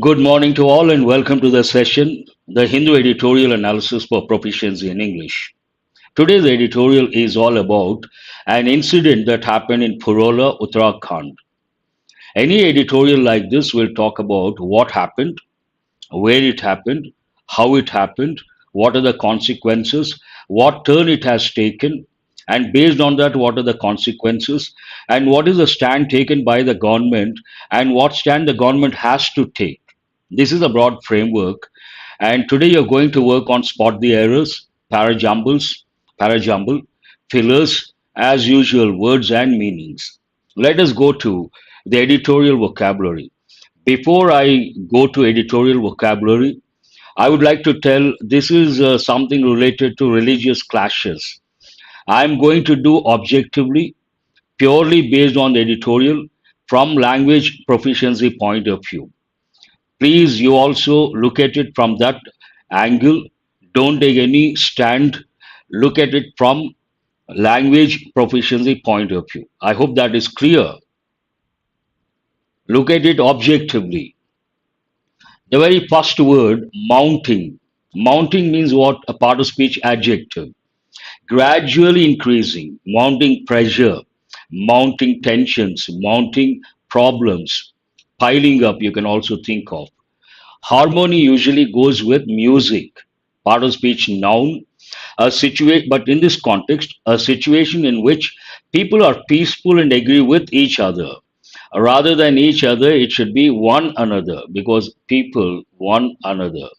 Good morning to all and welcome to the session, the Hindu Editorial Analysis for Proficiency in English. Today's editorial is all about an incident that happened in Purola, Uttarakhand. Any editorial like this will talk about what happened, where it happened, how it happened, what are the consequences, what turn it has taken, and based on that, what are the consequences, and what is the stand taken by the government, and what stand the government has to take. This is a broad framework, and today you're going to work on spot the errors, parajumble, fillers, as usual, words and meanings. Let us go to the editorial vocabulary. Before I go to editorial vocabulary, I would like to tell this is something related to religious clashes. I'm going to do objectively, purely based on the editorial from language proficiency point of view. Please, you also look at it from that angle. Don't take any stand. Look at it from language proficiency point of view. I hope that is clear. Look at it objectively. The very first word, mounting. Mounting means what? A part of speech adjective. Gradually increasing, mounting pressure, mounting tensions, mounting problems, piling up, you can also think of. Harmony usually goes with music, part of speech noun, but in this context, a situation in which people are peaceful and agree with each other. Rather than each other, it should be one another because people one another.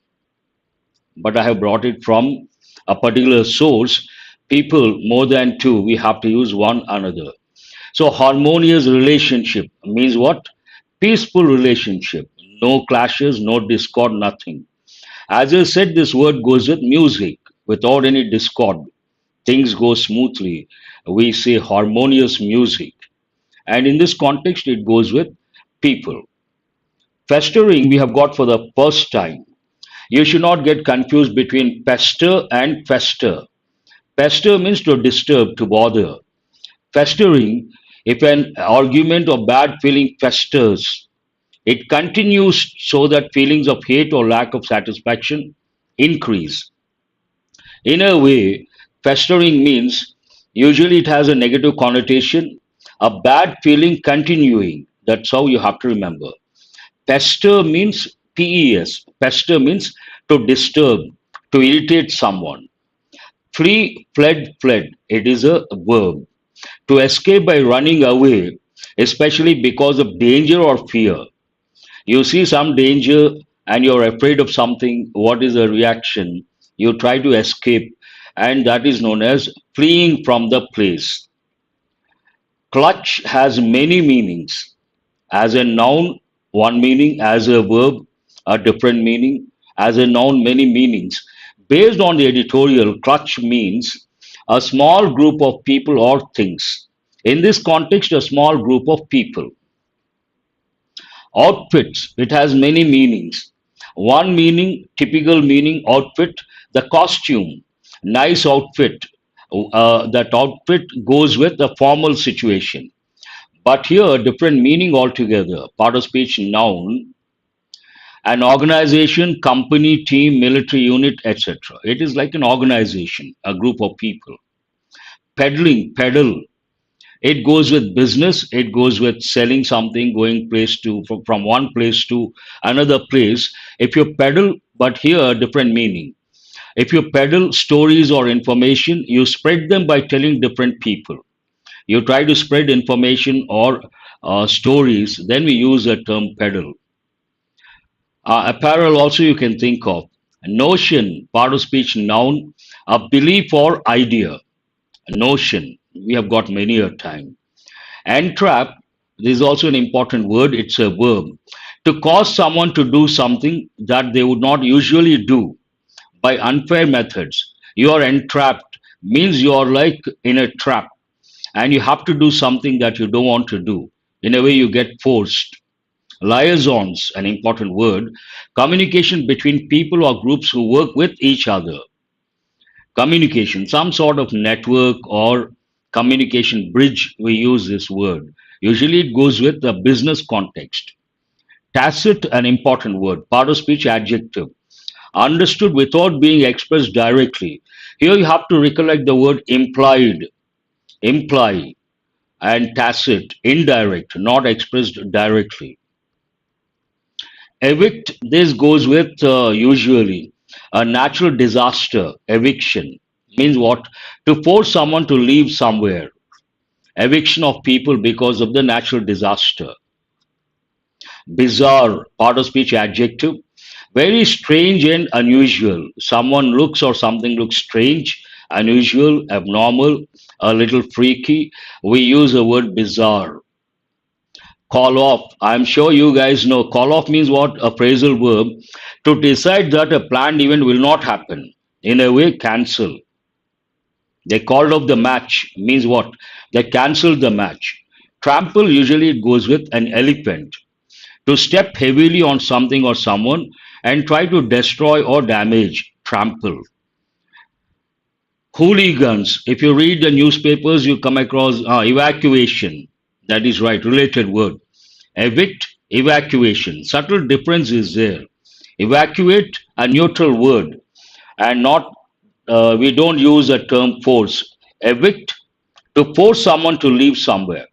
But I have brought it from a particular source. People more than two, we have to use one another. So harmonious relationship means what? Peaceful relationship. No clashes, no discord, nothing. As I said, this word goes with music without any discord. Things go smoothly. We say harmonious music. And in this context, it goes with people. Festering, we have got for the first time. You should not get confused between pester and fester. Pester means to disturb, to bother. Festering, if an argument or bad feeling festers, it continues so that feelings of hate or lack of satisfaction increase. In a way, festering means usually it has a negative connotation, a bad feeling continuing. That's how you have to remember. Pester means PES. Pester means to disturb, to irritate someone. Flee, fled, fled. It is a verb. To escape by running away, especially because of danger or fear. You see some danger and you're afraid of something. What is the reaction? You try to escape, and that is known as fleeing from the place. Clutch has many meanings. As a noun, one meaning, as a verb, a different meaning, as a noun, many meanings. Based on the editorial, clutch means a small group of people or things. In this context, a small group of people. Outfits, it has many meanings. One meaning, typical meaning, outfit, the costume, nice outfit. That outfit goes with the formal situation. But here, different meaning altogether. Part of speech, noun, an organization, company, team, military unit, etc. It is like an organization, a group of people. Peddling, peddle, it goes with business, it goes with selling something, going place to from one place to another place. If you peddle, but here different meaning. If you peddle stories or information, you spread them by telling different people. You try to spread information or stories, then we use the term peddle. Apparel also you can think of. Notion, part of speech noun, a belief or idea. Notion, we have got many a time. Entrap, this is also an important word, it's a verb. To cause someone to do something that they would not usually do by unfair methods. You are entrapped, means you are like in a trap and you have to do something that you don't want to do. In a way, you get forced. Liaisons, an important word, communication between people or groups who work with each other. Communication, some sort of network or communication bridge, we use this word. Usually it goes with the business context. Tacit, an important word. Part of speech adjective. Understood without being expressed directly. Here you have to recollect the word implied, imply, and tacit, indirect, not expressed directly. Evict, this goes with usually a natural disaster, eviction. Means what? To force someone to leave somewhere. Eviction of people because of the natural disaster. Bizarre, part of speech adjective. Very strange and unusual. Someone looks or something looks strange, unusual, abnormal, a little freaky. We use the word bizarre. Call off. I'm sure you guys know. Call off means what? A phrasal verb to decide that a planned event will not happen. In a way, cancel. They called off the match means what? They cancelled the match. Trample usually it goes with an elephant. To step heavily on something or someone and try to destroy or damage. Trample. Hooligans. If you read the newspapers, you come across evacuation. That is right, related word. Evict, evacuation. Subtle difference is there. Evacuate, a neutral word, and not we don't use the term force. Evict, to force someone to leave somewhere.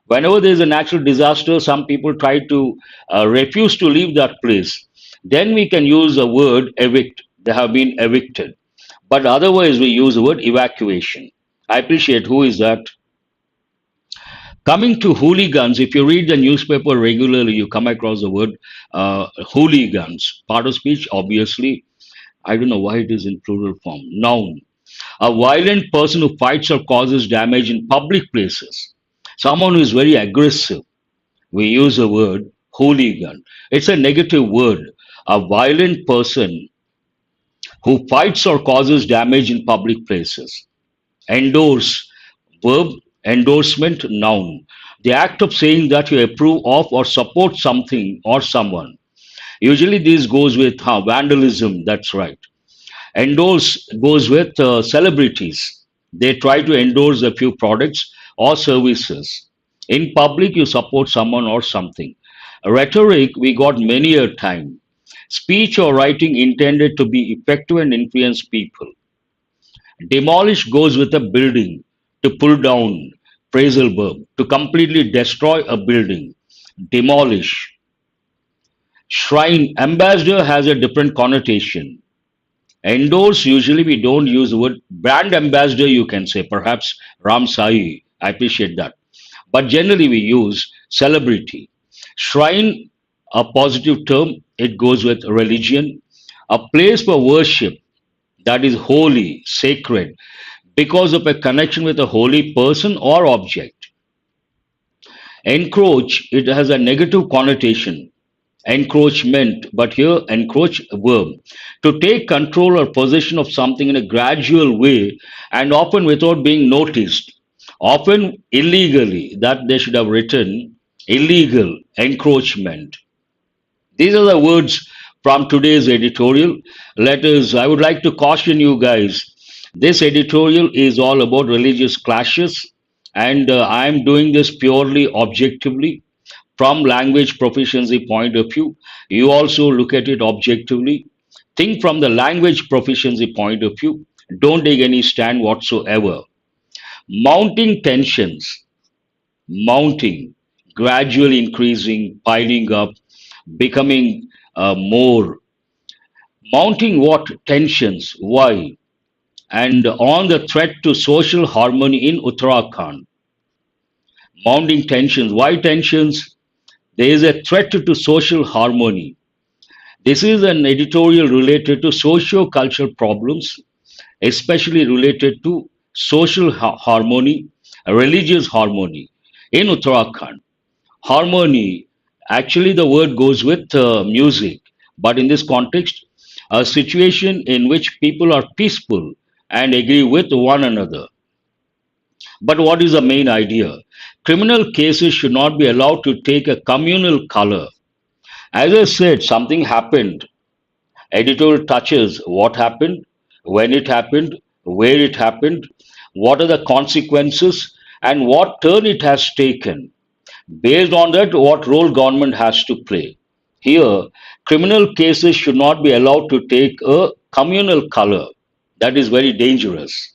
Whenever there is a natural disaster, some people try to refuse to leave that place. Then we can use the word evict. They have been evicted. But otherwise, we use the word evacuation. I appreciate who is that. Coming to hooligans, if you read the newspaper regularly, you come across the word hooligans. Part of speech, obviously. I don't know why it is in plural form. Noun. A violent person who fights or causes damage in public places. Someone who is very aggressive. We use the word hooligan. It's a negative word. A violent person who fights or causes damage in public places. Endorse, verb, endorsement, noun. The act of saying that you approve of or support something or someone. Usually this goes with vandalism, that's right. Endorse goes with celebrities. They try to endorse a few products or services. In public, you support someone or something. Rhetoric, we got many a time. Speech or writing intended to be effective and influence people. Demolish goes with a building, to pull down, phrasal verb, to completely destroy a building. Demolish. Shrine, ambassador has a different connotation. Endorse, usually we don't use the word brand ambassador, you can say, perhaps Ram Sai. I appreciate that. But generally we use celebrity. Shrine, a positive term, it goes with religion. A place for worship that is holy, sacred, because of a connection with a holy person or object. Encroach, it has a negative connotation. Encroachment, but here encroach verb. To take control or possession of something in a gradual way and often without being noticed. Often illegally, that they should have written illegal encroachment. These are the words from today's editorial. I would like to caution you guys. This editorial is all about religious clashes, and I am doing this purely objectively from language proficiency point of view. You also look at it objectively. Think from the language proficiency point of view. Don't take any stand whatsoever. Mounting tensions, mounting, gradually increasing, piling up, becoming more. Mounting what? Tensions. Why? And on the threat to social harmony in Uttarakhand. Mounting tensions. Why tensions? There is a threat to social harmony. This is an editorial related to socio-cultural problems, especially related to social harmony, religious harmony in Uttarakhand. Harmony, actually, the word goes with music, but in this context, a situation in which people are peaceful and agree with one another. But what is the main idea? Criminal cases should not be allowed to take a communal color. As I said, something happened. Editorial touches what happened, when it happened, where it happened, what are the consequences, and what turn it has taken. Based on that, what role government has to play. Here, criminal cases should not be allowed to take a communal color. That is very dangerous.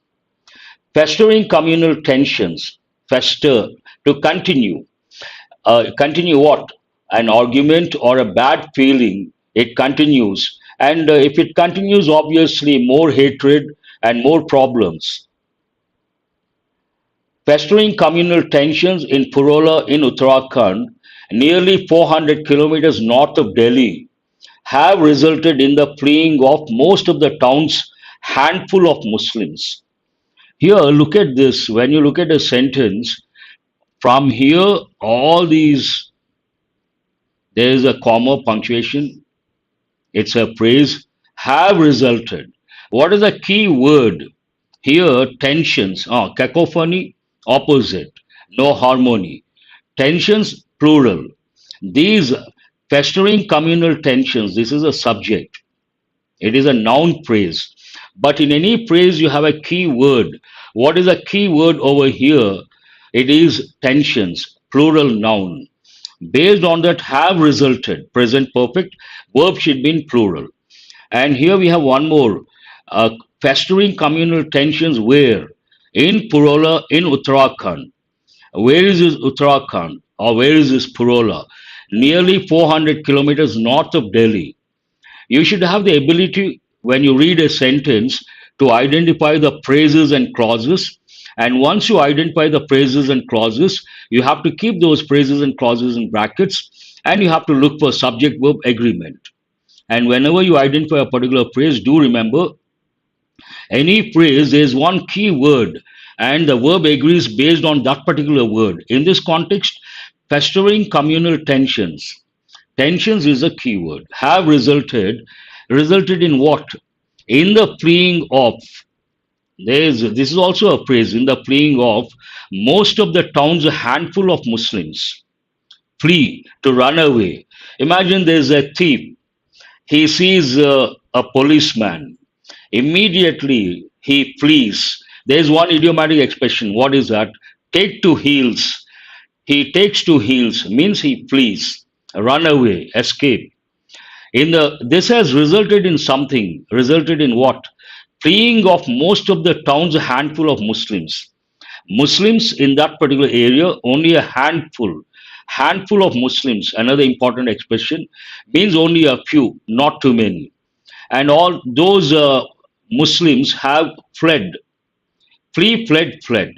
Festering communal tensions, fester, to continue. Continue what? An argument or a bad feeling, it continues. And if it continues, obviously, more hatred and more problems. Festering communal tensions in Purola in Uttarakhand, nearly 400 kilometers north of Delhi, have resulted in the fleeing of most of the town's handful of Muslims. Here, look at this. When you look at a sentence, from here, all these, there is a comma punctuation, it's a phrase, have resulted. What is the key word? Here, tensions, cacophony, opposite, no harmony. Tensions, plural. These festering communal tensions, this is a subject. It is a noun phrase. But in any phrase, you have a key word. What is a key word over here? It is tensions, plural noun. Based on that, have resulted, present perfect, verb should be in plural. And here we have one more. Festering communal tensions where? In Purola, in Uttarakhand. Where is this Uttarakhand? Or where is this Purola? Nearly 400 kilometers north of Delhi. You should have the ability, when you read a sentence, to identify the phrases and clauses. And once you identify the phrases and clauses, you have to keep those phrases and clauses in brackets, and you have to look for subject verb agreement. And whenever you identify a particular phrase, do remember any phrase there is one key word, and the verb agrees based on that particular word. In this context, festering communal tensions. Tensions is a key word. Have resulted in what? In the fleeing of. This is also a phrase, in the fleeing of most of the towns, a handful of Muslims. Flee, to run away. Imagine there's a thief. He sees a policeman. Immediately he flees. There's one idiomatic expression. What is that? Take to heels. He takes to heels means he flees, run away, escape. This has resulted in something. Resulted in what? Fleeing of most of the town's handful of Muslims. Muslims in that particular area, only a handful. Handful of Muslims, another important expression, means only a few, not too many. And all those Muslims have fled. Flee, fled, fled.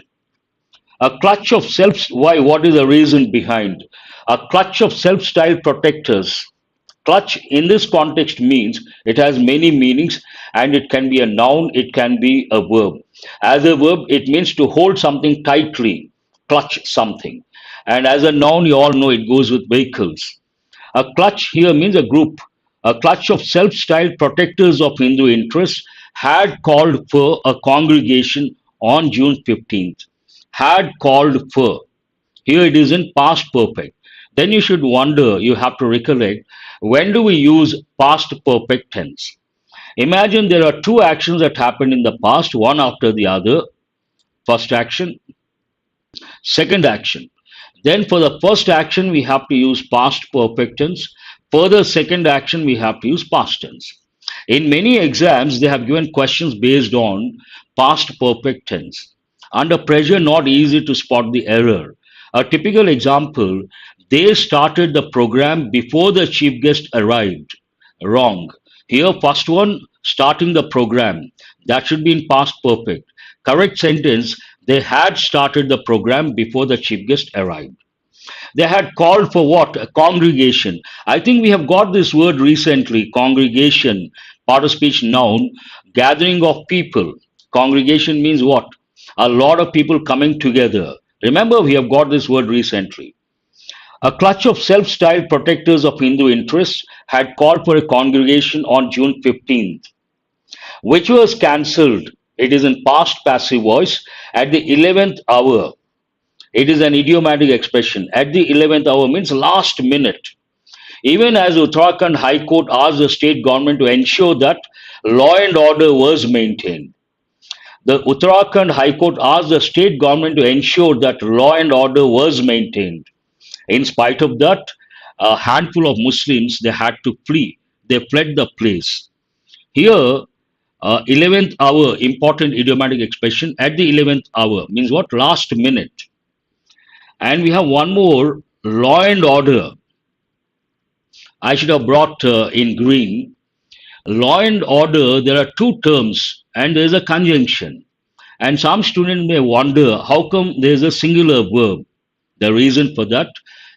A clutch of self. Why? What is the reason behind? A clutch of self-styled protectors. Clutch in this context means it has many meanings, and it can be a noun, it can be a verb. As a verb, it means to hold something tightly, clutch something. And as a noun, you all know it goes with vehicles. A clutch here means a group. A clutch of self styled protectors of Hindu interests had called for a congregation on June 15th. Had called for. Here it is in past perfect. Then you should wonder, you have to recollect, when do we use past perfect tense? Imagine there are two actions that happened in the past, one after the other. First action, second action. Then for the first action, we have to use past perfect tense. For the second action, we have to use past tense. In many exams, they have given questions based on past perfect tense. Under pressure, not easy to spot the error. A typical example, they started the program before the chief guest arrived. Wrong. Here, first one, starting the program. That should be in past perfect. Correct sentence, they had started the program before the chief guest arrived. They had called for what? A congregation. I think we have got this word recently, congregation, part of speech noun, gathering of people. Congregation means what? A lot of people coming together. Remember, we have got this word recently. A clutch of self styled protectors of Hindu interests had called for a congregation on June 15th, which was cancelled. It is in past passive voice at the 11th hour. It is an idiomatic expression. At the 11th hour means last minute. Even as Uttarakhand High Court asked the state government to ensure that law and order was maintained. The Uttarakhand High Court asked the state government to ensure that law and order was maintained. In spite of that, a handful of Muslims they had to flee. They fled the place. Here, 11th hour, important idiomatic expression at the 11th hour means what? Last minute. And we have one more, law and order. I should have brought in green. Law and order, there are two terms and there is a conjunction. And some students may wonder how come there is a singular verb. The reason for that,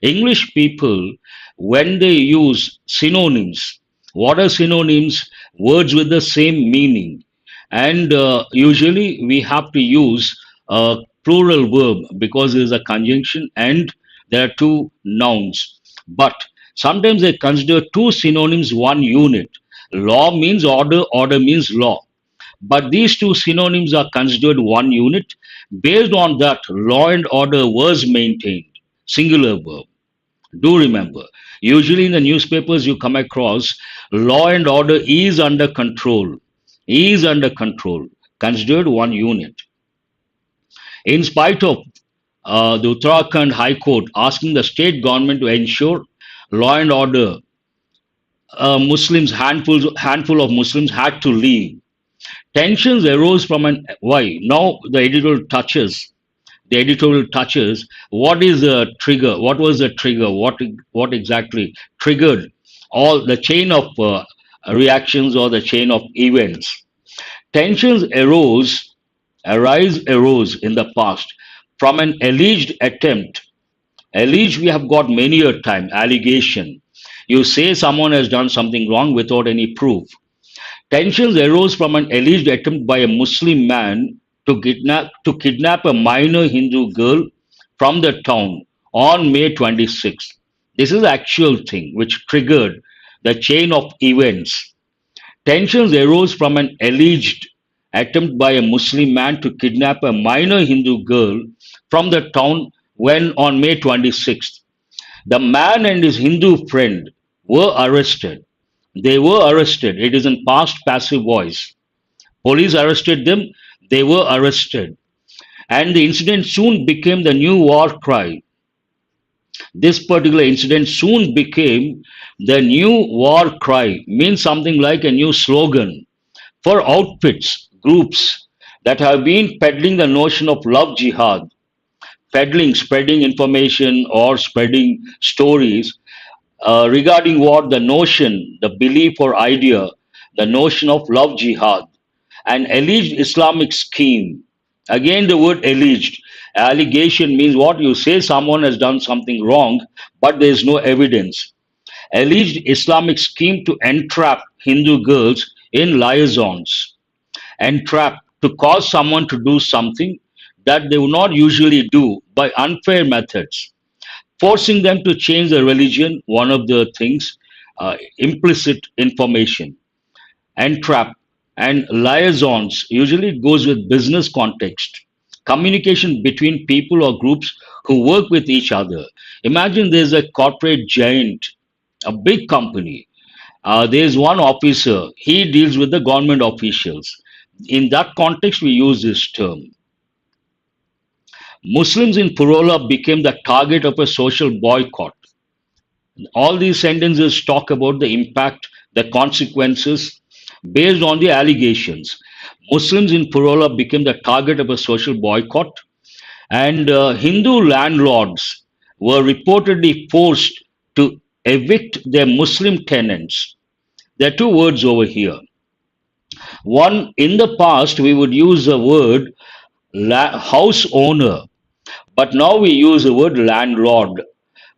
English people, when they use synonyms, what are synonyms? Words with the same meaning. And usually we have to use a plural verb because there is a conjunction and there are two nouns. But sometimes they consider two synonyms one unit. Law means order, order means law. But these two synonyms are considered one unit. Based on that, law and order was maintained. Singular verb. Do remember. Usually in the newspapers you come across law and order is under control. Is under control. Considered one unit. In spite of the Uttarakhand High Court asking the state government to ensure law and order, handful of Muslims had to leave. Tensions arose from an why. Now the editorial touches what is the trigger, what was the trigger, what exactly triggered all the chain of reactions or the chain of events. Tensions arose in the past from an alleged attempt. Alleged we have got many a time, allegation. You say someone has done something wrong without any proof. Tensions arose from an alleged attempt by a Muslim man to kidnap a minor Hindu girl from the town on May 26th. This is the actual thing which triggered the chain of events. Tensions arose from an alleged attempt by a Muslim man to kidnap a minor Hindu girl from the town when on May 26th. The man and his Hindu friend were arrested. They were arrested. It is in past passive voice. Police arrested them. They were arrested. And the incident soon became the new war cry. This particular incident soon became the new war cry, means something like a new slogan for outfits, groups that have been peddling the notion of love jihad, peddling, spreading information or spreading stories regarding what the notion, the belief or idea, the notion of love jihad, an alleged Islamic scheme. Again, the word alleged. Allegation means what you say someone has done something wrong, but there is no evidence. Alleged Islamic scheme to entrap Hindu girls in liaisons. Entrap to cause someone to do something that they would not usually do by unfair methods, forcing them to change their religion, one of the things, implicit information, entrap, and liaisons. Usually it goes with business context, communication between people or groups who work with each other. Imagine there's a corporate giant, a big company. There's one officer, he deals with the government officials. In that context, we use this term. Muslims in Purola became the target of a social boycott. All these sentences talk about the impact, the consequences based on the allegations. Muslims in Purola became the target of a social boycott, and Hindu landlords were reportedly forced to evict their Muslim tenants. There are two words over here. One, in the past, we would use the word house owner, but now we use the word landlord.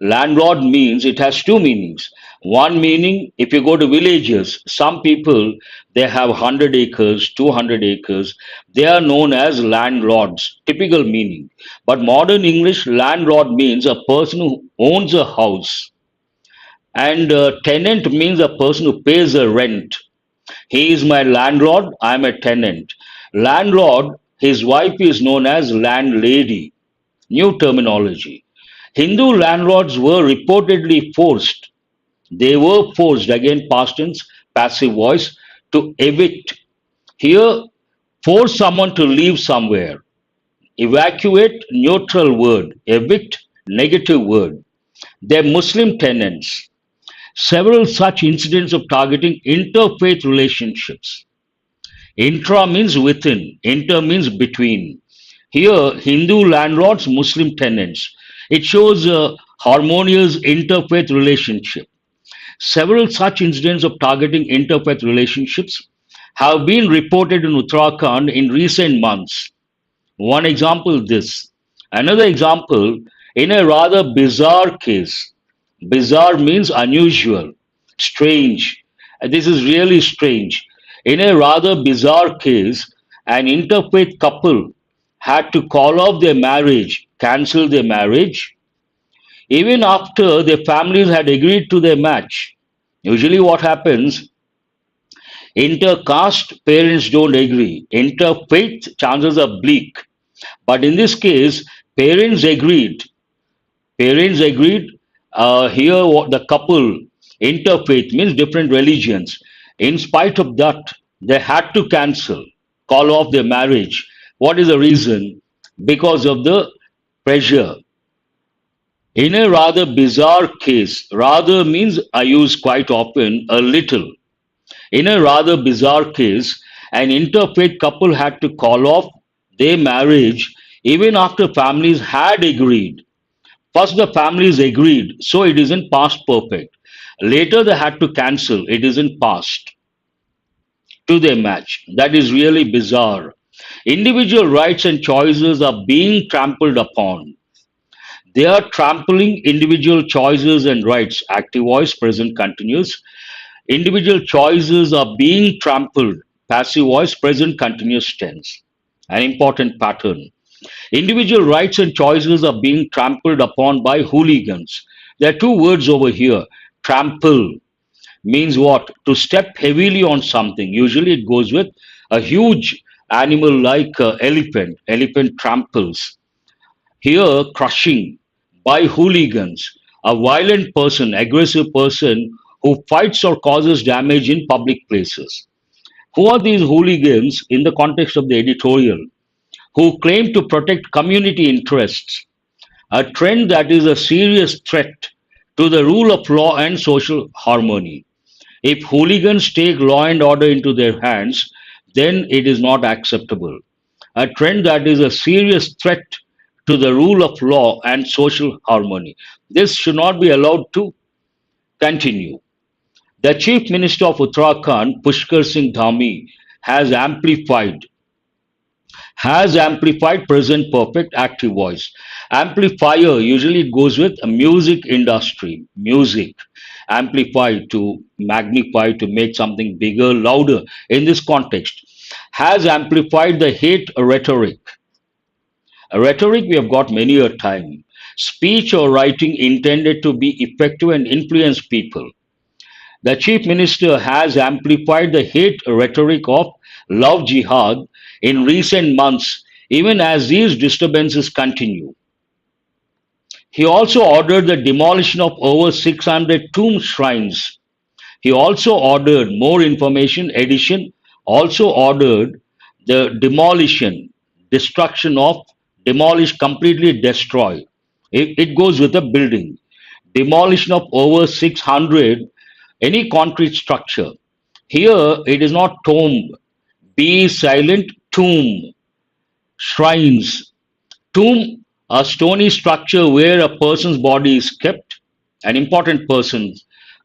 Landlord means it has two meanings. One meaning, if you go to villages, some people they have 100 acres, 200 acres, they are known as landlords, typical meaning. But modern English, landlord means a person who owns a house, and tenant means a person who pays a rent. He is my landlord, I am a tenant. Landlord, his wife is known as landlady. New terminology. Hindu landlords were reportedly forced. They were forced, again, past tense, passive voice, to evict. Here, force someone to leave somewhere. Evacuate, neutral word. Evict, negative word. Their Muslim tenants. Several such incidents of targeting interfaith relationships. Intra means within, inter means between. Here, Hindu landlords, Muslim tenants. It shows a harmonious interfaith relationship. Several such incidents of targeting interfaith relationships have been reported in Uttarakhand in recent months. One example this. Another example, in a rather bizarre case. Bizarre means unusual, strange. This is really strange. In a rather bizarre case, an interfaith couple had to call off their marriage, cancel their marriage, even after their families had agreed to their match. Usually, what happens, intercaste parents don't agree, interfaith chances are bleak. But in this case, parents agreed. Parents agreed. Here, what the couple interfaith means different religions. In spite of that, they had to cancel, call off their marriage. What is the reason? Because of the pressure. In a rather bizarre case, rather means I use quite often a little. In a rather bizarre case, an interfaith couple had to call off their marriage even after families had agreed. First, the families agreed, so it isn't past perfect. Later, they had to cancel, it isn't past to their match. That is really bizarre. Individual rights and choices are being trampled upon. They are trampling individual choices and rights. Active voice, present continuous. Individual choices are being trampled. Passive voice, present continuous tense. An important pattern. Individual rights and choices are being trampled upon by hooligans. There are two words over here. Trample means what? To step heavily on something. Usually it goes with a huge animal like elephant. Elephant tramples. Here, crushing by hooligans, a violent person, aggressive person who fights or causes damage in public places. Who are these hooligans in the context of the editorial? Who claim to protect community interests, a trend that is a serious threat to the rule of law and social harmony. If hooligans take law and order into their hands, then it is not acceptable. A trend that is a serious threat to the rule of law and social harmony. This should not be allowed to continue. The Chief Minister of Uttarakhand, Pushkar Singh Dhami, has amplified present perfect active voice. Amplifier usually it goes with a music industry, music. Amplify to magnify to make something bigger, louder. In this context, has amplified the hate rhetoric. A rhetoric we have got many a time. Speech or writing intended to be effective and influence people. The Chief Minister has amplified the hate rhetoric of love jihad in recent months, even as these disturbances continue. He also ordered the demolition of over 600 tomb shrines. He also ordered more information edition, also ordered the demolition, destruction of, demolish, completely destroy. It goes with a building. Demolition of over 600 any concrete structure. Here it is not tomb, be silent, tomb, shrines. Tomb, a stony structure where a person's body is kept, an important person,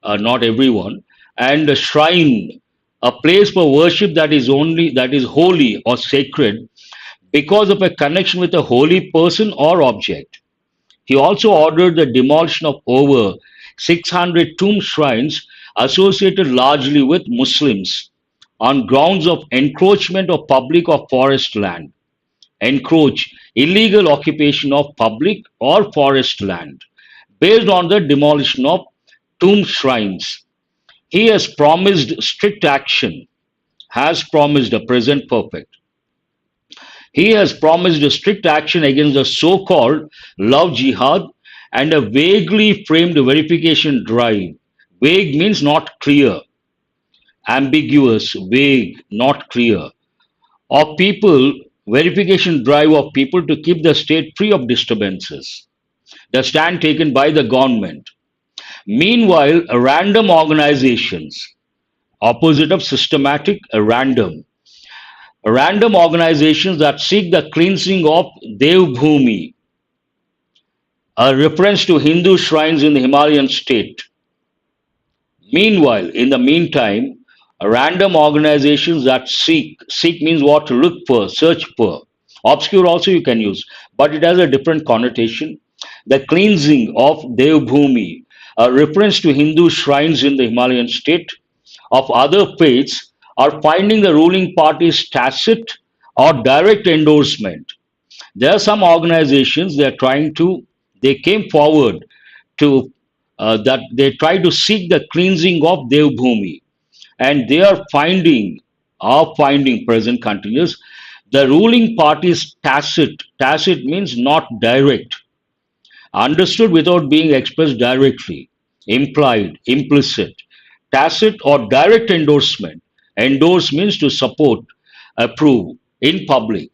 not everyone, and a shrine, a place for worship that is holy or sacred because of a connection with a holy person or object. He also ordered the demolition of over 600 tomb shrines associated largely with Muslims on grounds of encroachment of public or forest land. Encroach, illegal occupation of public or forest land based on the demolition of tomb shrines. He has promised strict action, has promised a present perfect. He has promised a strict action against the so called love jihad and a vaguely framed verification drive. Vague means not clear, ambiguous, vague, not clear. Of people, verification drive of people to keep the state free of disturbances. the stand taken by the government. Meanwhile, random organizations, opposite of systematic, random organizations that seek the cleansing of Devbhumi, a reference to Hindu shrines in the Himalayan state. Meanwhile, in the meantime, random organizations that seek means what? To look for, search for. Obscure also you can use, but it has a different connotation. The cleansing of Devbhumi, a reference to Hindu shrines in the Himalayan state, of other faiths, are finding the ruling party's tacit or direct endorsement. There are some organizations they came forward to that they try to seek the cleansing of Devbhumi, and are finding present continuous, the ruling party's tacit means not direct, understood without being expressed directly, implied, implicit, tacit or direct endorsement. Endorse means to support, approve in public.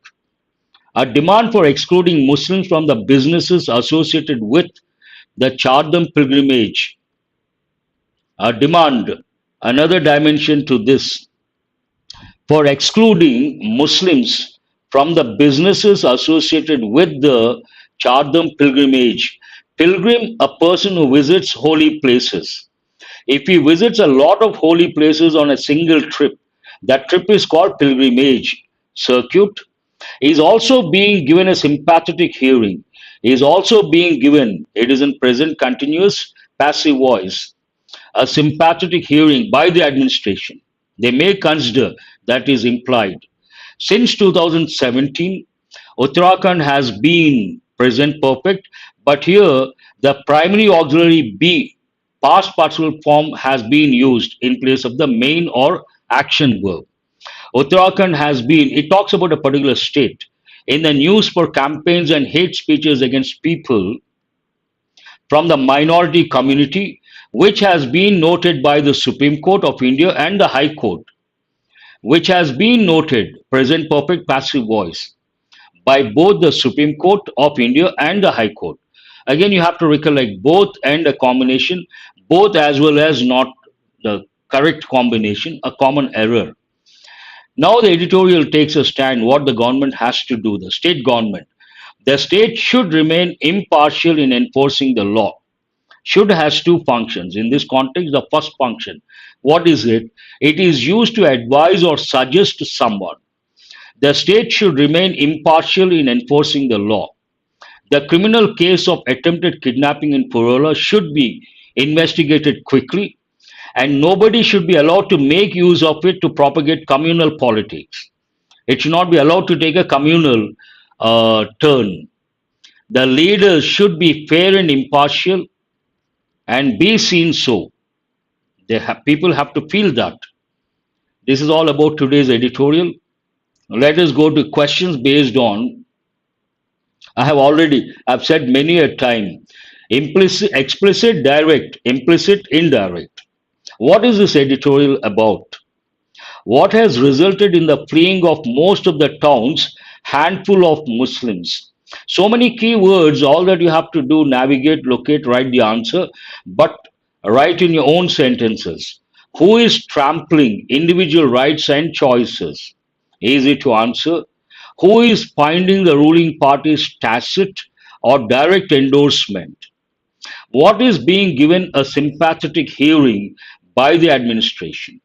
A demand for excluding Muslims from the businesses associated with the Chardham pilgrimage. A demand, another dimension to this, for excluding Muslims from the businesses associated with the Chardham pilgrimage. Pilgrim, a person who visits holy places. If he visits a lot of holy places on a single trip, that trip is called pilgrimage circuit. He is also being given a sympathetic hearing. He is also being given, it is in present continuous passive voice, a sympathetic hearing by the administration. They may consider that is implied. Since 2017, Uttarakhand has been present perfect, but here the primary auxiliary be, past participle form, has been used in place of the main or action verb. Uttarakhand has been, it talks about a particular state, in the news for campaigns and hate speeches against people from the minority community, which has been noted by the Supreme Court of India and the High Court, which has been noted, present perfect passive voice, by both the Supreme Court of India and the High Court. Again, you have to recollect both and a combination, both as well as not the correct combination, a common error. Now the editorial takes a stand what the government has to do, the state government. The state should remain impartial in enforcing the law. Should has two functions. In this context, the first function, what is it? It is used to advise or suggest to someone. The state should remain impartial in enforcing the law. The criminal case of attempted kidnapping in Purula should be investigated quickly, and nobody should be allowed to make use of it to propagate communal politics. It should not be allowed to take a communal turn. The leaders should be fair and impartial and be seen so. People have to feel that. This is all about today's editorial. Let us go to questions based on, I've said many a time, implicit, explicit, direct, implicit, indirect. What is this editorial about? What has resulted in the fleeing of most of the town's handful of Muslims? So many keywords, all that you have to do, navigate, locate, write the answer, but write in your own sentences. Who is trampling individual rights and choices? Easy to answer. Who is finding the ruling party's tacit or direct endorsement? What is being given a sympathetic hearing by the administration?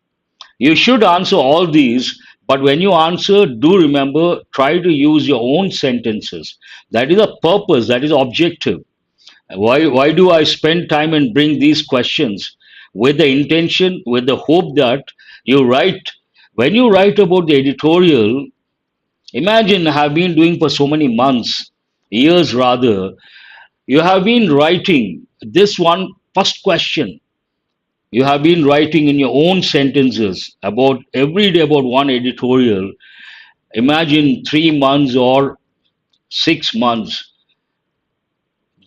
You should answer all these, but when you answer, do remember, try to use your own sentences. That is a purpose, that is objective. Why do I spend time and bring these questions? With the intention, with the hope that you write, when you write about the editorial, imagine I have been doing for so many months, years rather, you have been writing this one first question. You have been writing in your own sentences about every day about one editorial. Imagine 3 months or 6 months.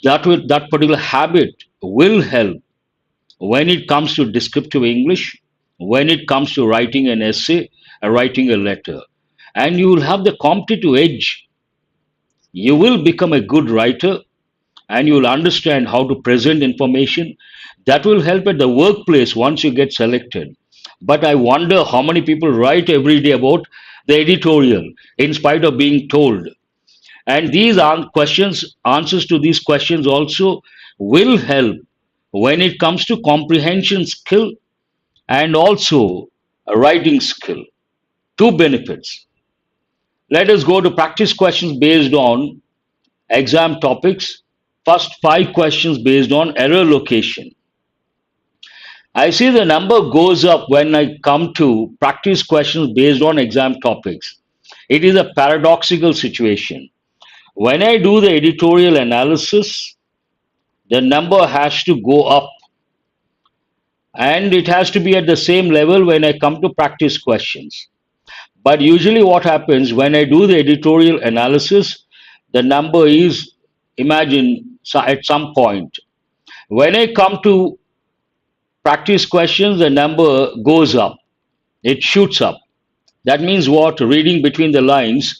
That particular habit will help when it comes to descriptive English, when it comes to writing an essay, writing a letter. And you will have the competitive edge. You will become a good writer, and you'll understand how to present information. That will help at the workplace once you get selected. But I wonder how many people write every day about the editorial in spite of being told. And these questions, answers to these questions also will help when it comes to comprehension skill and also a writing skill. Two benefits. Let us go to practice questions based on exam topics. First, five questions based on error location. I see the number goes up when I come to practice questions based on exam topics. It is a paradoxical situation. When I do the editorial analysis, the number has to go up and it has to be at the same level when I come to practice questions. But usually, what happens when I do the editorial analysis, the number is, imagine, at some point. When I come to practice questions, the number goes up, it shoots up. That means what? Reading between the lines,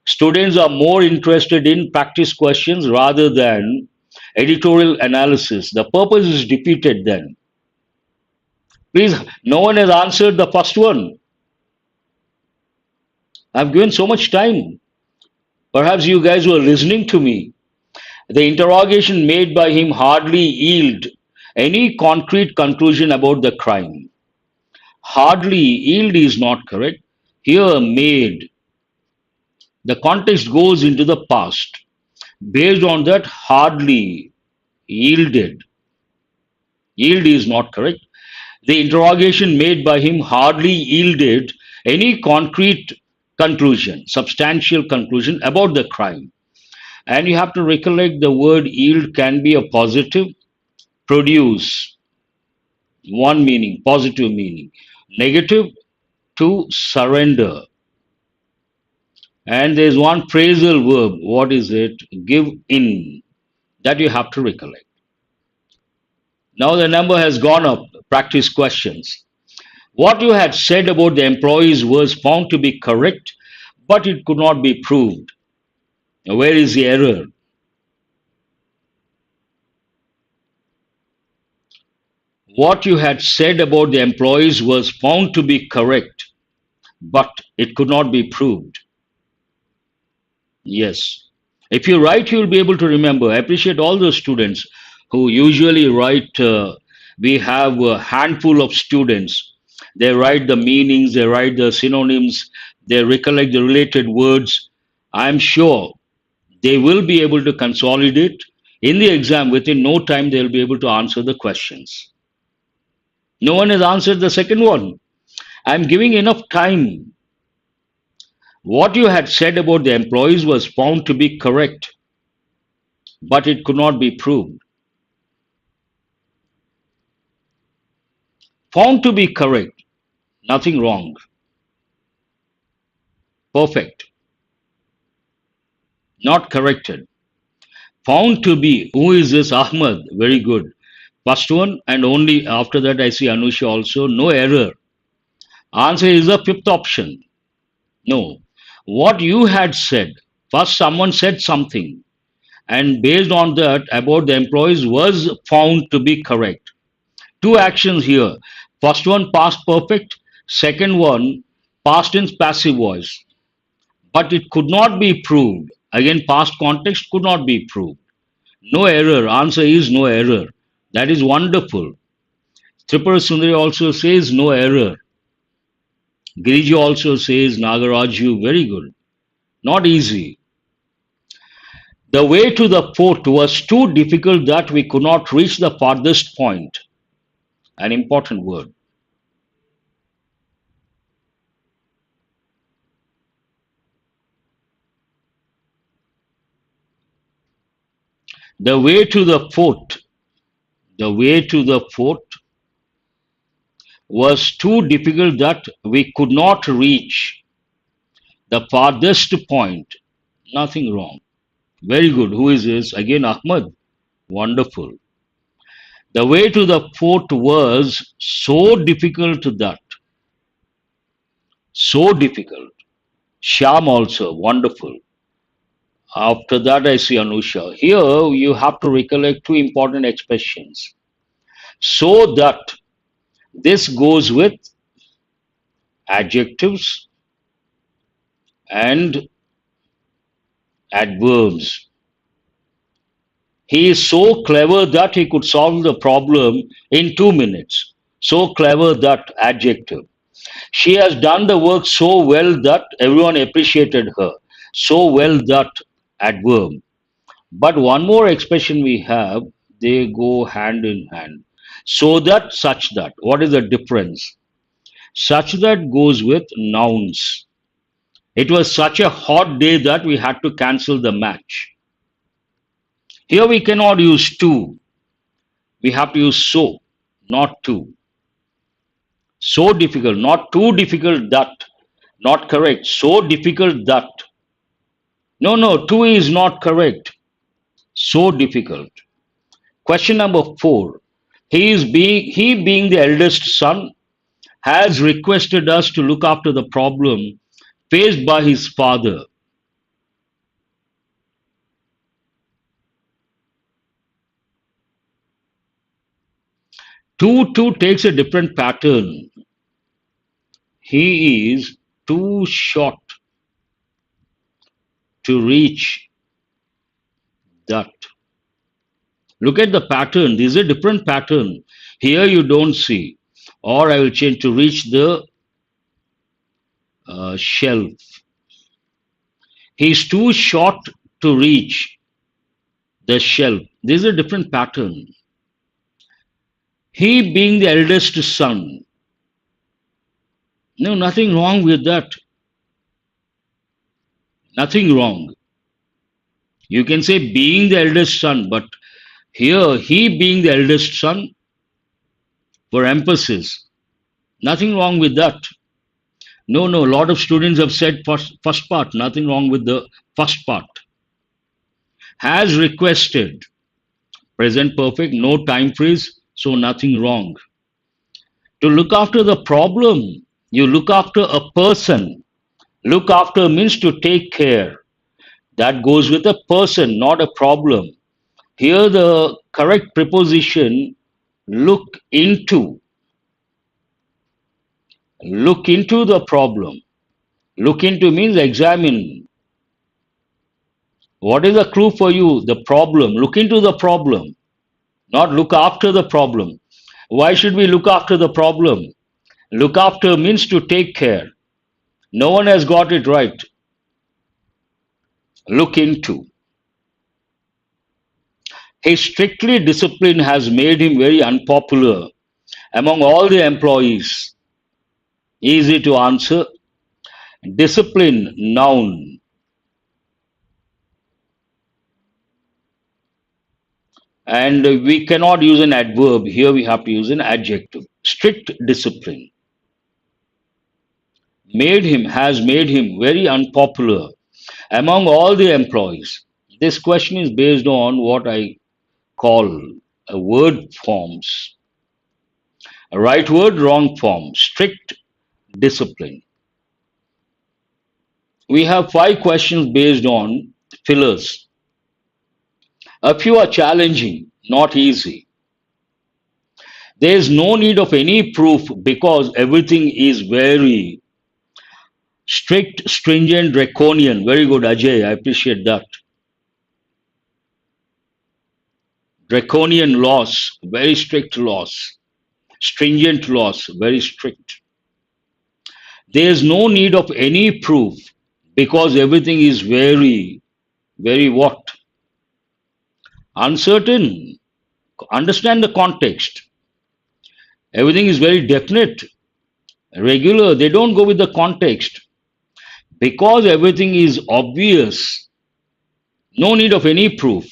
students are more interested in practice questions rather than editorial analysis. The purpose is defeated then. Please, no one has answered the first one. I've given so much time. Perhaps you guys were listening to me. The interrogation made by him hardly yield any concrete conclusion about the crime. Hardly yield is not correct. Here, made. The context goes into the past. Based on that, hardly yielded. Yield is not correct. The interrogation made by him hardly yielded any concrete conclusion, substantial conclusion about the crime. And you have to recollect the word yield can be a positive, produce, one meaning, positive meaning, negative, to surrender. And there's one phrasal verb. What is it? Give in. That you have to recollect. Now the number has gone up. Practice questions. What you had said about the employees was found to be correct, but it could not be proved. Now, where is the error? What you had said about the employees was found to be correct, but it could not be proved. Yes. If you write, you'll be able to remember. I appreciate all those students who usually write. We have a handful of students. They write the meanings, they write the synonyms, they recollect the related words. I'm sure they will be able to consolidate in the exam. Within no time, they'll be able to answer the questions. No one has answered the second one. I'm giving enough time. What you had said about the employees was found to be correct, but it could not be proved. Found to be correct, nothing wrong. Perfect. Not corrected. Found to be, who is this? Ahmad. Very good. First one, and only after that I see Anusha also. No error. Answer is the fifth option. No. What you had said, first someone said something, and based on that, about the employees was found to be correct. Two actions here. First one, past perfect. Second one, past tense passive voice. But it could not be proved. Again, past context could not be proved. No error. Answer is no error. That is wonderful. Tripura Sundari also says no error. Giriji also says Nagaraju, very good. Not easy. The way to the fort was too difficult that we could not reach the farthest point. An important word. The way to the fort. The way to the fort was too difficult that we could not reach the farthest point. Nothing wrong. Very good. Who is this? Again, Ahmad. Wonderful. The way to the fort was so difficult that. So difficult. Sham also. Wonderful. After that, I see Anusha. Here, you have to recollect two important expressions. So that this goes with adjectives and adverbs. He is so clever that he could solve the problem in 2 minutes. So clever that adjective. She has done the work so well that everyone appreciated her. So well that adverb. But one more expression we have, they go hand in hand. So that, such that. What is the difference? Such that goes with nouns. It was such a hot day that we had to cancel the match. Here we cannot use to. We have to use so, not to. So difficult, not too difficult that. Not correct. So difficult that. No, no, to is not correct. So difficult. Question number 4. He being the eldest son has requested us to look after the problem faced by his father. Two takes a different pattern. He is too short to reach that. Look at the pattern. This is a different pattern. Here you don't see. Or I will change to reach the shelf. He is too short to reach the shelf. This is a different pattern. He being the eldest son. No, nothing wrong with that. Nothing wrong. You can say being the eldest son, but here he being the eldest son for emphasis. Nothing wrong with that. No, no, a lot of students have said first part. Nothing wrong with the first part. Has requested. Present perfect, no time freeze, so nothing wrong. To look after the problem, you look after a person. Look after means to take care. That goes with a person, not a problem. Here the correct preposition, look into. Look into the problem. Look into means examine. What is the clue for you? The problem. Look into the problem, not look after the problem. Why should we look after the problem? Look after means to take care. No one has got it right. Look into. His strictly discipline has made him very unpopular among all the employees. Easy to answer. Discipline, noun. And we cannot use an adverb. Here we have to use an adjective. Strict discipline. Has made him very unpopular among all the employees. This question is based on what I call a word forms. A right word, wrong form. Strict discipline. We have 5 questions based on fillers. A few are challenging, not easy. There is no need of any proof because everything is very strict, stringent, draconian. Very good, Ajay. I appreciate that. Draconian laws, very strict laws. Stringent laws, very strict. There is no need of any proof because everything is very, very what? Uncertain. Understand the context. Everything is very definite, regular. They don't go with the context. Because everything is obvious, no need of any proof.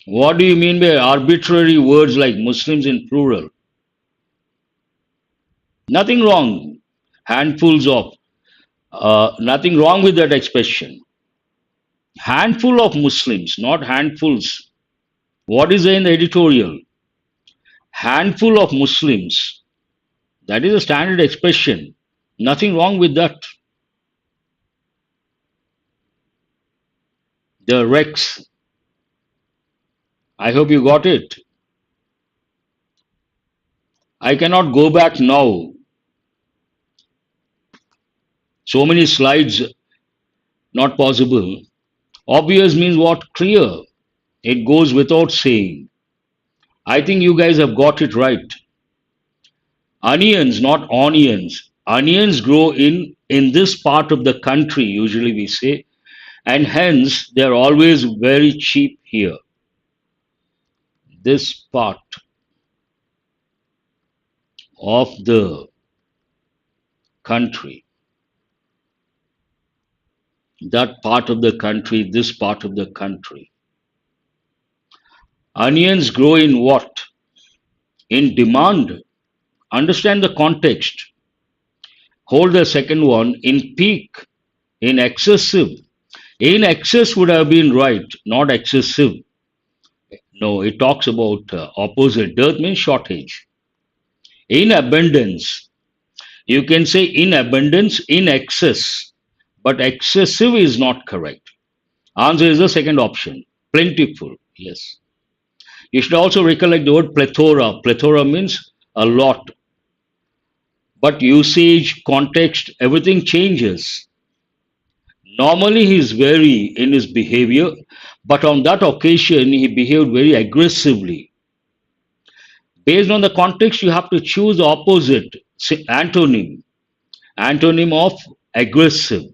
What do you mean by arbitrary words like Muslims in plural? Nothing wrong. Handfuls of. Nothing wrong with that expression. Handful of Muslims, not handfuls. What is there in the editorial? Handful of Muslims, not handfuls. What is there in the editorial? Handful of Muslims, not handfuls. What is there in the editorial? Handful of Muslims, not handfuls. What is there in the editorial? Handful of Muslims, not handfuls. What is there in the editorial? Handful of Muslims, That is a standard expression. Nothing wrong with that. The Rex. I hope you got it. I cannot go back now. So many slides, not possible. Obvious means what? Clear. It goes without saying. I think you guys have got it right. Onions, not onions. Onions grow in this part of the country, usually we say, and hence they are always very cheap here. This part of the country, that part of the country, this part of the country. Onions grow in what? In demand. Understand the context. Hold the second one. In peak, in excessive. In excess would have been right, not excessive. No, it talks about opposite. Dearth means shortage. In abundance, you can say in abundance, in excess, but excessive is not correct. Answer is the second option. Plentiful, yes. You should also recollect the word plethora. Plethora means a lot. But usage, context, everything changes. Normally he is wary in his behavior, but on that occasion he behaved very aggressively. Based on the context, you have to choose the opposite, say antonym. Antonym of aggressive.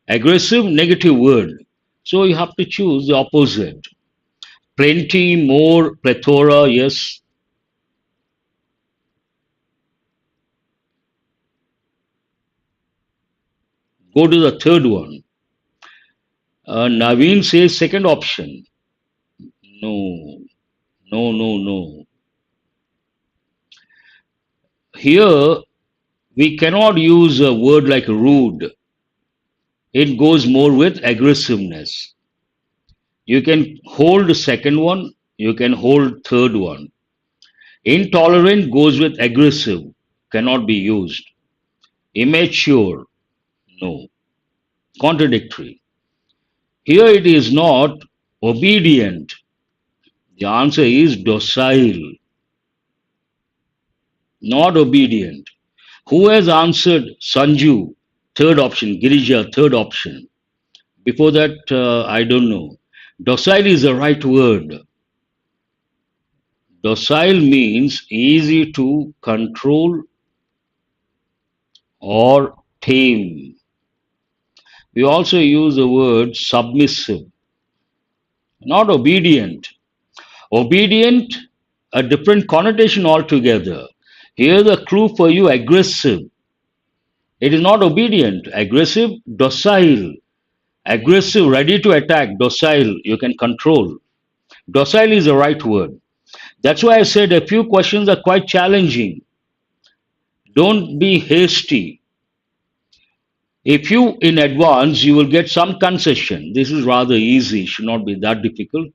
Aggressive, negative word. So you have to choose the opposite. Plenty, more, plethora, yes. Go to the third one. Naveen says second option. No, no. Here, we cannot use a word like rude. It goes more with aggressiveness. You can hold the second one, you can hold third one. Intolerant goes with aggressive, cannot be used. Immature, no. Contradictory. Here it is not obedient. The answer is docile, not obedient. Who has answered? Sanju, third option. Girija, third option. Before that, I don't know. Docile is the right word. Docile means easy to control or tame. We also use the word submissive, not obedient. Obedient, a different connotation altogether. Here the clue for you, aggressive. It is not obedient. Aggressive, docile. Aggressive, ready to attack. Docile, you can control. Docile is the right word. That's why I said a few questions are quite challenging. Don't be hasty. If you in advance, you will get some concession. This is rather easy, should not be that difficult.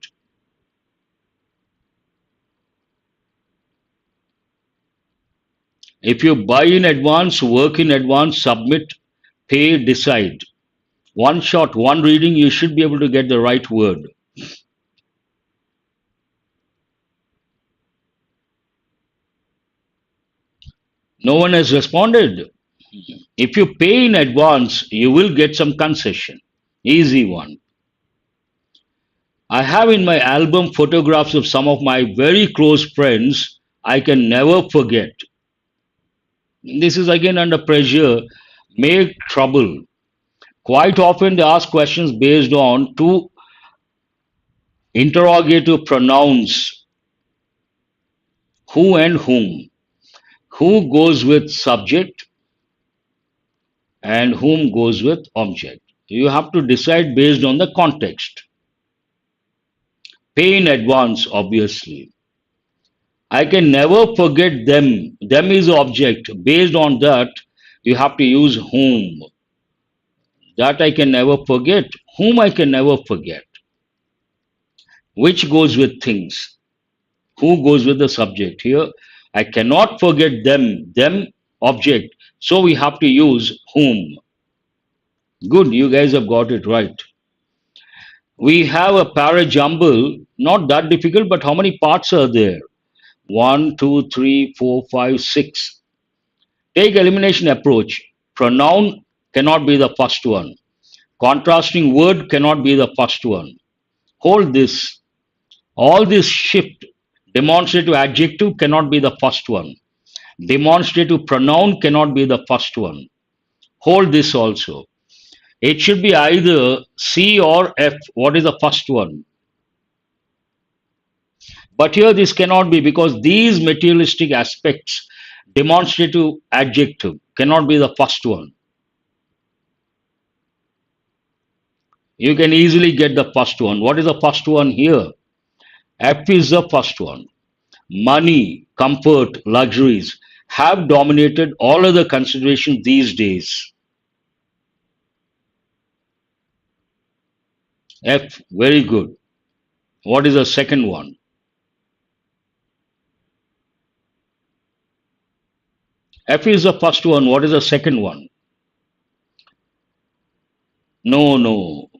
If you buy in advance, work in advance, submit, pay, decide. One shot, one reading, you should be able to get the right word. No one has responded. If you pay in advance, you will get some concession. Easy one. I have in my album photographs of some of my very close friends I can never forget. This is again under pressure, make trouble. Quite often they ask questions based on two interrogative pronouns, who and whom. Who goes with subject and whom goes with object. You have to decide based on the context. Pay in advance, obviously. I can never forget them. Them is object. Based on that, you have to use whom. That I can never forget. Whom I can never forget. Which goes with things. Who goes with the subject here? I cannot forget them, them object. So we have to use whom. Good, you guys have got it right. We have a para jumble, not that difficult, but how many parts are there? One, two, three, four, five, six. Take elimination approach. Pronoun cannot be the first one. Contrasting word cannot be the first one. Hold this. All this shift. Demonstrative adjective cannot be the first one. Demonstrative pronoun cannot be the first one. Hold this also. It should be either C or F. What is the first one? But here this cannot be because these materialistic aspects, demonstrative adjective, cannot be the first one. You can easily get the first one. What is the first one here? F is the first one. Money, comfort, luxuries have dominated all other considerations these days. F, very good. What is the second one? F is the first one. What is the second one? No, no.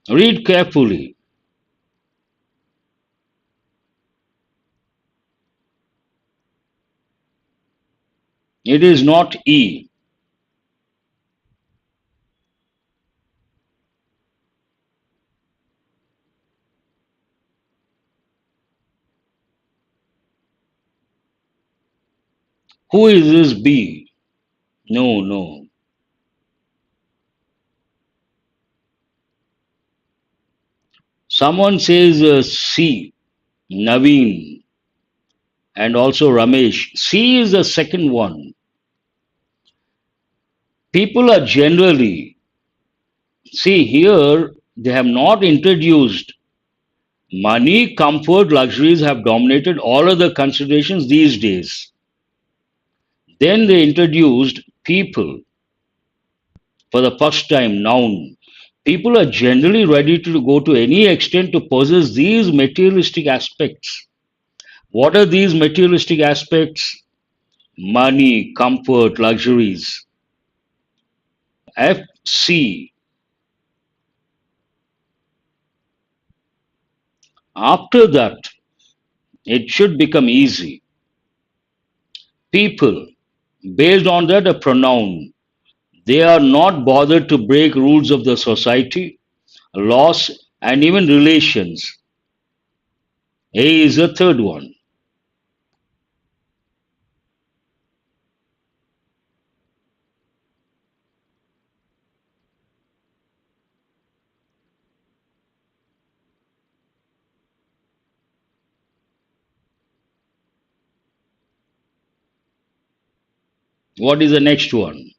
Read carefully. It is not E. Who is this B? No, no. Someone says C, Naveen, and also Ramesh. C is the second one. People are generally, see here, they have not introduced money, comfort, luxuries have dominated all other considerations these days. Then they introduced people for the first time, noun. People are generally ready to go to any extent to possess these materialistic aspects. What are these materialistic aspects? Money, comfort, luxuries. FC. After that, it should become easy. People, based on that, a pronoun. They are not bothered to break rules of the society, laws, and even relations. A is the third one. What is the next one?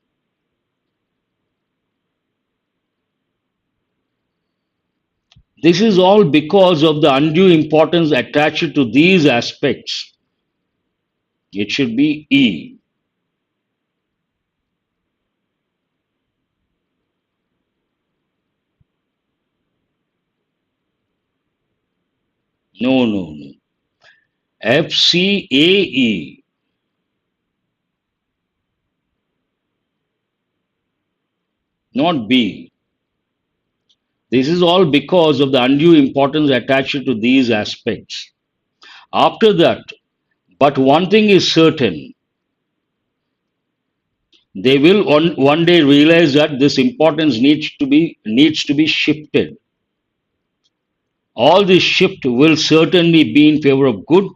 This is all because of the undue importance attached to these aspects. It should be E. No, no, no. FCAE. Not B. This is all because of the undue importance attached to these aspects. After that, but one thing is certain, they will one day realize that this importance needs to be shifted. All this shift will certainly be in favor of good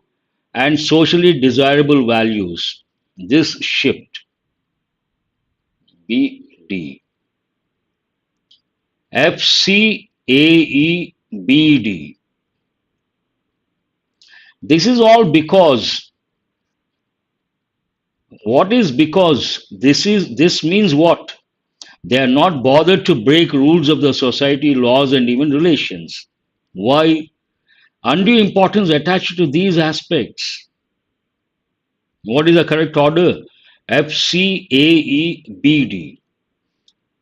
and socially desirable values. This shift, BD. FCAEBD. This is all because, what is because? This means what? They are not bothered to break rules of the society, laws, and even relations. Why? Undue importance attached to these aspects. What is the correct order? FCAEBD.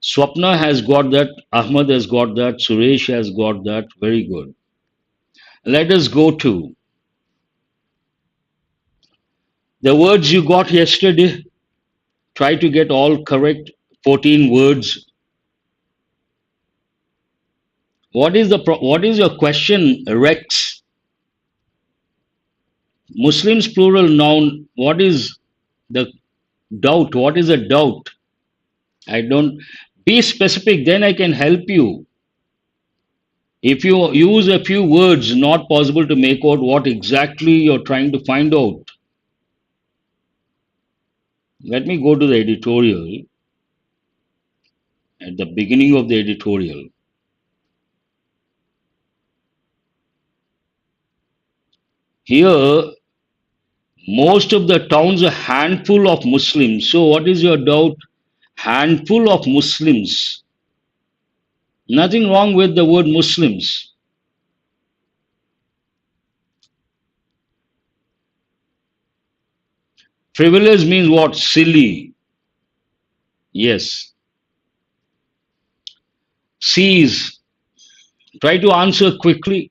Swapna has got that, Ahmad has got that, Suresh has got that. Very good. Let us go to the words you got yesterday. Try to get all correct. 14 words. What is your question, Rex? Muslims plural noun. What is the doubt? What is a doubt? I don't be specific, then I can help you. If you use a few words, not possible to make out what exactly you're trying to find out. Let me go to the editorial at the beginning of the editorial. Here, most of the towns are handful of Muslims. So, what is your doubt? Handful of Muslims. Nothing wrong with the word Muslims. Frivolous means what? Silly. Yes. Seize. Try to answer quickly.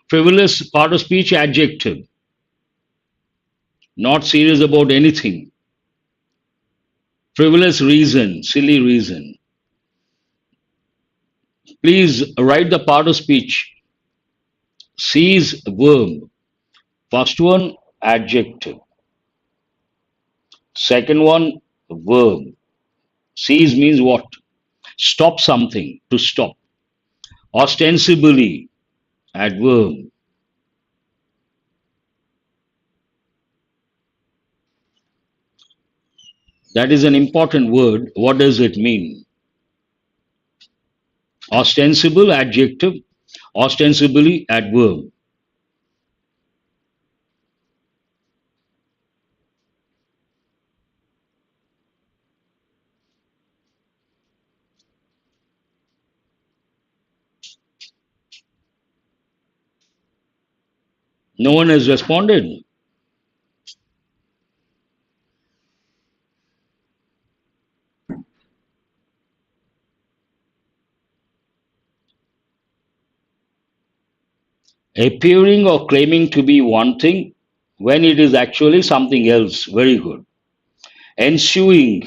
Frivolous part of speech adjective. Not serious about anything. Frivolous reason, silly reason. Please write the part of speech. Seize verb. First one adjective. Second one verb. Seize means what? Stop something, to stop. Ostensibly, adverb. That is an important word. What does it mean? Ostensible, adjective. Ostensibly, adverb. No one has responded. Appearing or claiming to be one thing when it is actually something else. Very good. Ensuing,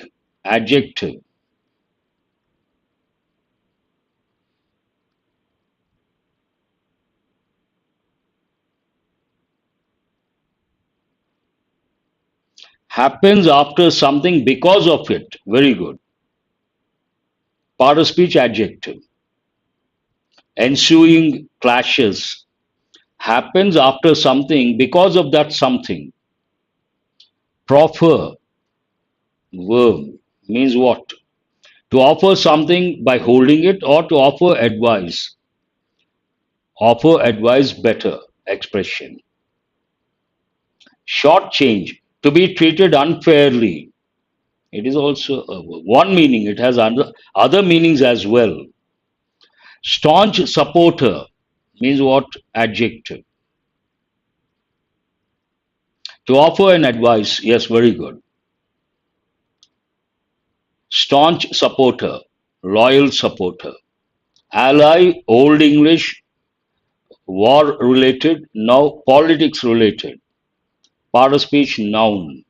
adjective. Happens after something because of it. Very good. Part of speech, adjective. Ensuing clashes. Happens after something because of that something. Proffer, verb, means what? To offer something by holding it or to offer advice. Offer advice better expression. Short change, to be treated unfairly. It is also one meaning, it has other meanings as well. Staunch supporter means what? Adjective. To offer an advice, yes, very good. Staunch supporter, loyal supporter. Ally, Old English, war related, now politics related. Part of speech, noun.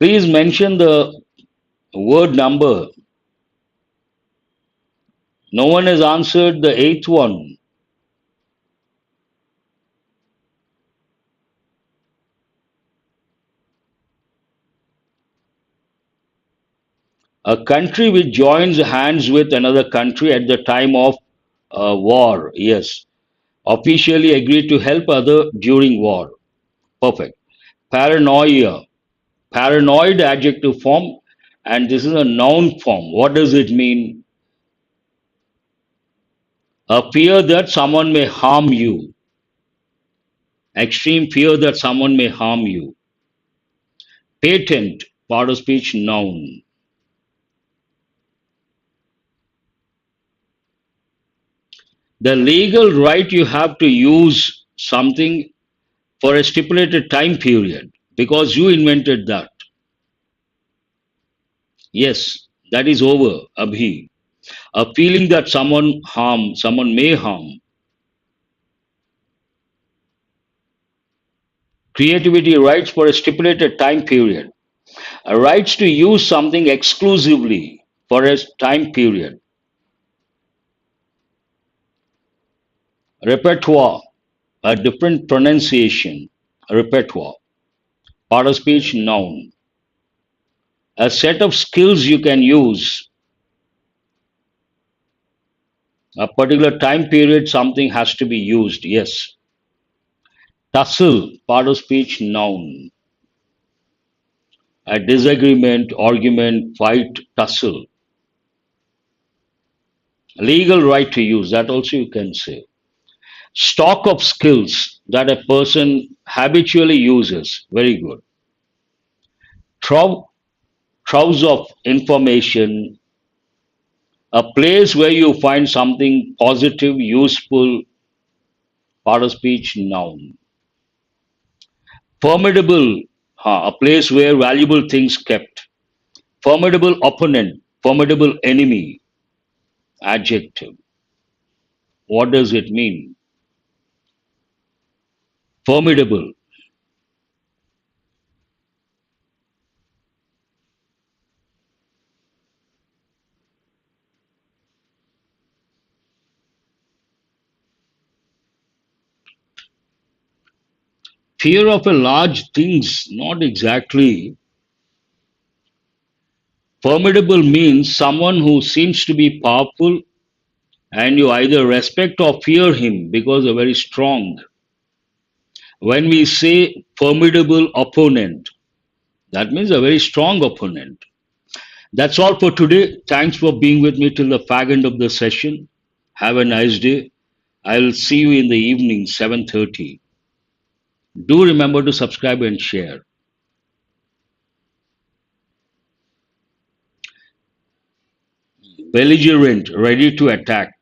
Please mention the word number. No one has answered the eighth one. A country which joins hands with another country at the time of war. Yes. Officially agreed to help other during war. Perfect. Paranoia. Paranoid, adjective form, and this is a noun form. What does it mean? A fear that someone may harm you. Extreme fear that someone may harm you. Patent, part of speech, noun. The legal right you have to use something for a stipulated time period because you invented that. Yes, that is over, Abhi. A feeling that someone may harm. Creativity rights for a stipulated time period. Rights to use something exclusively for a time period. Repertoire, a different pronunciation. Repertoire. Part of speech, noun. A set of skills you can use. A particular time period, something has to be used. Yes. Tussle, part of speech, noun. A disagreement, argument, fight, tussle. Legal right to use, that also you can say. Stock of skills that a person habitually uses. Very good. Trove, troves of information, a place where you find something positive, useful, part of speech, noun. Formidable, a place where valuable things kept. Formidable opponent, formidable enemy, adjective. What does it mean? Formidable. Fear of a large things, not exactly. Formidable means someone who seems to be powerful and you either respect or fear him because they're very strong. When we say formidable opponent, that means a very strong opponent. That's all for today. Thanks for being with me till the fag end of the session. Have a nice day. I'll see you in the evening, 7:30. Do remember to subscribe and share. Belligerent, ready to attack.